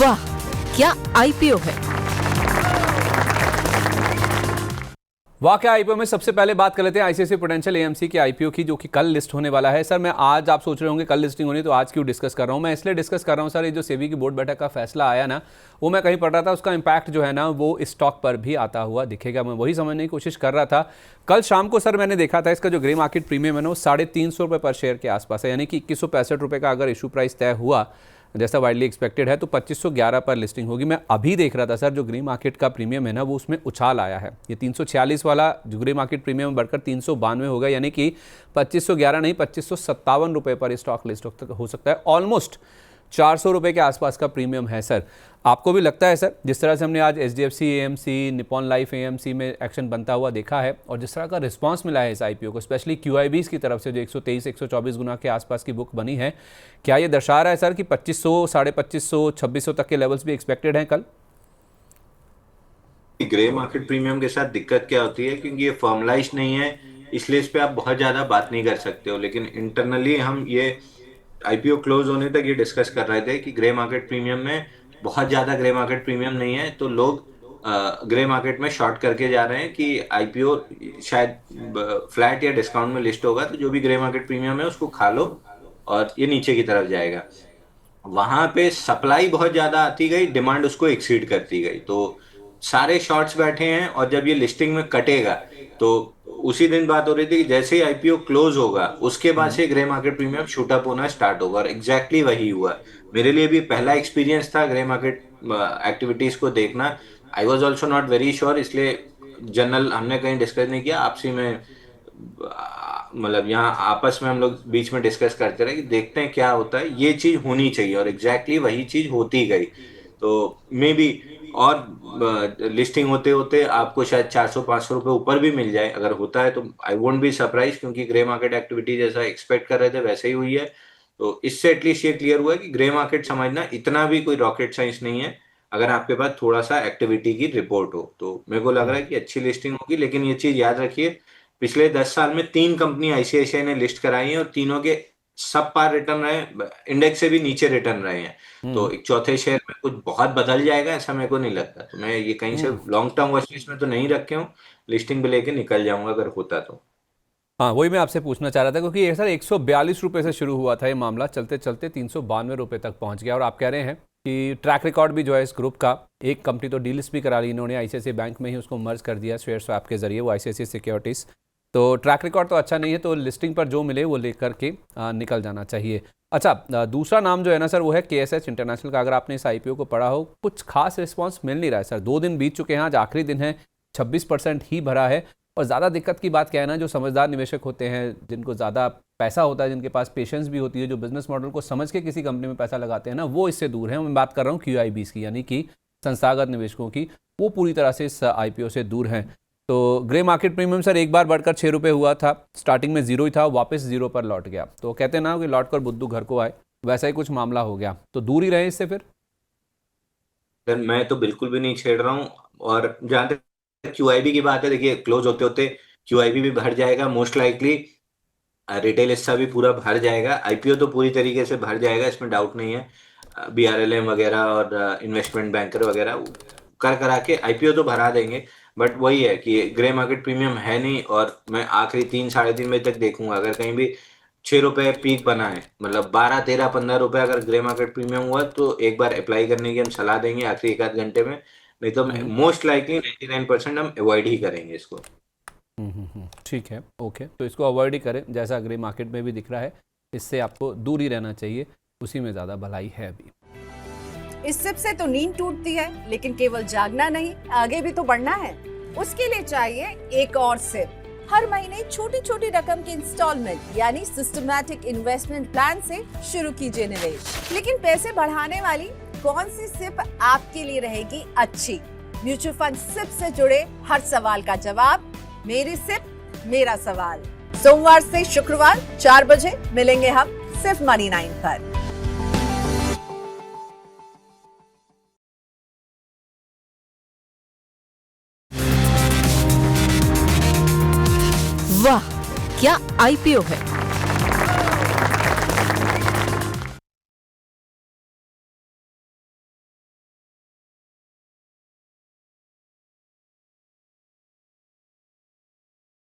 वाह, क्या आईपीओ है। वाह क्या आईपीओ में सबसे पहले बात कर लेते हैं आईसीआईसीआई प्रूडेंशियल एएमसी के आईपीओ की, जो कि कल लिस्ट होने वाला है। सर मैं आज, आप सोच रहे होंगे कल लिस्टिंग होनी तो आज क्यों डिस्कस कर रहा हूं। मैं इसलिए डिस्कस कर रहा हूं सर, ये जो सेबी की बोर्ड बैठक का फैसला आया ना, वो मैं कहीं पढ़ रहा था, उसका इंपैक्ट जो है ना वो स्टॉक पर भी आता हुआ दिखेगा। मैं वही समझने की कोशिश कर रहा था। कल शाम को सर मैंने देखा था इसका जो ग्रे मार्केट प्रीमियम है ना वो 350 रुपये पर शेयर के आसपास है, यानी कि 2165 रुपये का अगर इशू प्राइस तय हुआ जैसा वाइडली एक्सपेक्टेड है तो 2511 पर लिस्टिंग होगी। मैं अभी देख रहा था सर, जो ग्रे मार्केट का प्रीमियम है ना वो उसमें उछाल आया है। ये 346 वाला जो ग्रे मार्केट प्रीमियम बढ़कर 392 होगा, यानी कि 2511 नहीं 2557 रुपये पर स्टॉक लिस्ट हो सकता है। ऑलमोस्ट 400 रुपये के आसपास का प्रीमियम है सर। आपको भी लगता है सर, जिस तरह से हमने आज HDFC AMC, Nippon life AMC में एक्शन बनता हुआ देखा है और जिस तरह का रिस्पांस मिला है इस आईपीओ को, स्पेशली क्यूआईबीज की तरफ से जो 123-124 गुना के आसपास की बुक बनी है, क्या ये दर्शा रहा है सर कि 2500, 2550, 2600 तक के लेवल्स भी एक्सपेक्टेड हैं कल? ग्रे मार्केट प्रीमियम के साथ दिक्कत क्या होती है, क्योंकि ये फॉर्मलाइज नहीं है, इसलिए इस पे आप बहुत ज्यादा बात नहीं कर सकते हो। लेकिन इंटरनली हम ये आईपीओ क्लोज होने तक ये डिस्कस कर रहे थे कि ग्रे मार्केट प्रीमियम में बहुत ज्यादा ग्रे मार्केट प्रीमियम नहीं है, तो लोग ग्रे मार्केट में शॉर्ट करके जा रहे हैं कि आईपीओ शायद फ्लैट या डिस्काउंट में लिस्ट होगा, तो जो भी ग्रे मार्केट प्रीमियम है उसको खा लो और ये नीचे की तरफ जाएगा। वहां पे सप्लाई बहुत ज्यादा आती गई, डिमांड उसको एक्सीड करती गई, तो सारे शॉर्ट्स बैठे हैं। और जब ये लिस्टिंग में कटेगा तो उसी दिन बात हो रही थी कि जैसे ही आईपीओ क्लोज होगा उसके बाद से grey market premium shoot up होना स्टार्ट होगा, और एग्जैक्टली वही हुआ। मेरे लिए भी पहला एक्सपीरियंस था ग्रे मार्केट एक्टिविटीज को देखना। I was also not very sure, इसलिए जनरल हमने कहीं डिस्कस नहीं किया, आपसी में मतलब यहाँ आपस में हम लोग बीच में डिस्कस करते रहे कि देखते हैं क्या होता है, ये चीज होनी चाहिए, और एग्जैक्टली वही चीज होती गई। तो मे बी और लिस्टिंग होते होते आपको शायद 400-500 रुपए ऊपर भी मिल जाए, अगर होता है तो आई वोंट बी सरप्राइज, क्योंकि ग्रे मार्केट एक्टिविटी जैसा एक्सपेक्ट कर रहे थे वैसे ही हुई है। तो इससे एटलीस्ट ये क्लियर हुआ है कि ग्रे मार्केट समझना इतना भी कोई रॉकेट साइंस नहीं है, अगर आपके पास थोड़ा सा एक्टिविटी की रिपोर्ट हो। तो मेरे को लग रहा है कि अच्छी लिस्टिंग होगी। लेकिन ये चीज याद रखिए, पिछले 10 साल में 3 कंपनी आईसीआईसीआई ने लिस्ट कराई है और तीनों के सब पार रिटर्न रहे, इंडेक्स से भी नीचे रिटर्न रहे हैं। तो एक चौथे शेयर में कुछ बहुत बदल जाएगा ऐसा मेरे को नहीं लगता। तो मैं ये कहीं से लॉन्ग टर्म वॉच लिस्ट में तो नहीं रखे हूँ, लिस्टिंग पे लेके निकल जाऊंगा अगर होता तो। हाँ, वही मैं आपसे पूछना चाह रहा था, क्योंकि ये सर 142 रुपये से शुरू हुआ था ये मामला, चलते चलते 392 रुपये तक पहुंच गया। और आप कह रहे हैं कि ट्रैक रिकॉर्ड भी जो है इस ग्रुप का, एक कंपनी तो डीलिस्ट भी करा ली इन्होंने, आईसीआईसीआई बैंक में ही उसको मर्ज कर दिया शेयर स्वैप के जरिए, वो आईसीआईसीआई सिक्योरिटीज़। तो ट्रैक रिकॉर्ड तो अच्छा नहीं है, तो लिस्टिंग पर जो मिले वो लेकर के निकल जाना चाहिए। अच्छा, दूसरा नाम जो है ना सर वो है केएसएच इंटरनेशनल का। अगर आपने इस आईपीओ को पढ़ा हो, कुछ खास रिस्पांस मिल नहीं रहा है सर। 2 दिन बीत चुके हैं, आज आखिरी दिन है, 26% ही भरा है। और ज़्यादा दिक्कत की बात क्या है ना, जो समझदार निवेशक होते हैं, जिनको ज़्यादा पैसा होता है, जिनके पास पेशेंस भी होती है, जो बिजनेस मॉडल को समझ के किसी कंपनी में पैसा लगाते हैं ना, वो इससे दूर हैं। मैं बात कर रहा हूँ क्यूआईबीज की, यानी कि संस्थागत निवेशकों की, वो पूरी तरह से इस आईपीओ से दूर हैं। तो ग्रे मार्केट प्रीमियम सर एक बार बढ़कर 6 रुपये हुआ था, स्टार्टिंग में 0 ही था, वापस 0 पर लौट गया। तो कहते हैं ना कि लौट कर बुद्धू घर को आए, वैसा ही कुछ मामला हो गया। तो दूर ही रहे इससे फिर? मैं तो बिल्कुल भी नहीं छेड़ रहा हूँ। और जहां तक क्यूआईबी की बात है, देखिए क्लोज होते होते क्यूआईबी भी भर जाएगा, मोस्ट लाइकली रिटेल हिस्सा भी पूरा भर जाएगा, आईपीओ तो पूरी तरीके से भर जाएगा, इसमें डाउट नहीं है। बीआरएलएम वगैरह और इन्वेस्टमेंट बैंकर वगैरह कर करा के आईपीओ तो भरा देंगे। बट वही है कि ग्रे मार्केट प्रीमियम है नहीं, और मैं आखिरी 3-3.5 बजे तक देखूंगा। अगर कहीं भी 6 रुपए पीक बना है, मतलब 12, 13, 15 रुपए अगर ग्रे मार्केट प्रीमियम हुआ, तो एक बार अप्लाई करने की हम सलाह देंगे आखिरी 1 आध घंटे में। नहीं तो मोस्ट लाइकली 99% हम अवॉइड ही करेंगे इसको। ठीक है, ओके। तो इसको अवॉइड ही करें, जैसा ग्रे मार्केट में भी दिख रहा है, इससे आपको दूर ही रहना चाहिए, उसी में ज़्यादा भलाई है अभी। इस सिप से तो नींद टूटती है, लेकिन केवल जागना नहीं, आगे भी तो बढ़ना है। उसके लिए चाहिए एक और सिप। हर महीने छोटी छोटी रकम की इंस्टॉलमेंट यानी सिस्टमैटिक इन्वेस्टमेंट प्लान से शुरू कीजिए निवेश। लेकिन पैसे बढ़ाने वाली कौन सी सिप आपके लिए रहेगी अच्छी? म्यूचुअल फंड सिप से जुड़े हर सवाल का जवाब, मेरी सिप मेरा सवाल। सोमवार से शुक्रवार 4 बजे मिलेंगे हम सिर्फ मनी 9 पर। वाह, क्या आईपीओ है।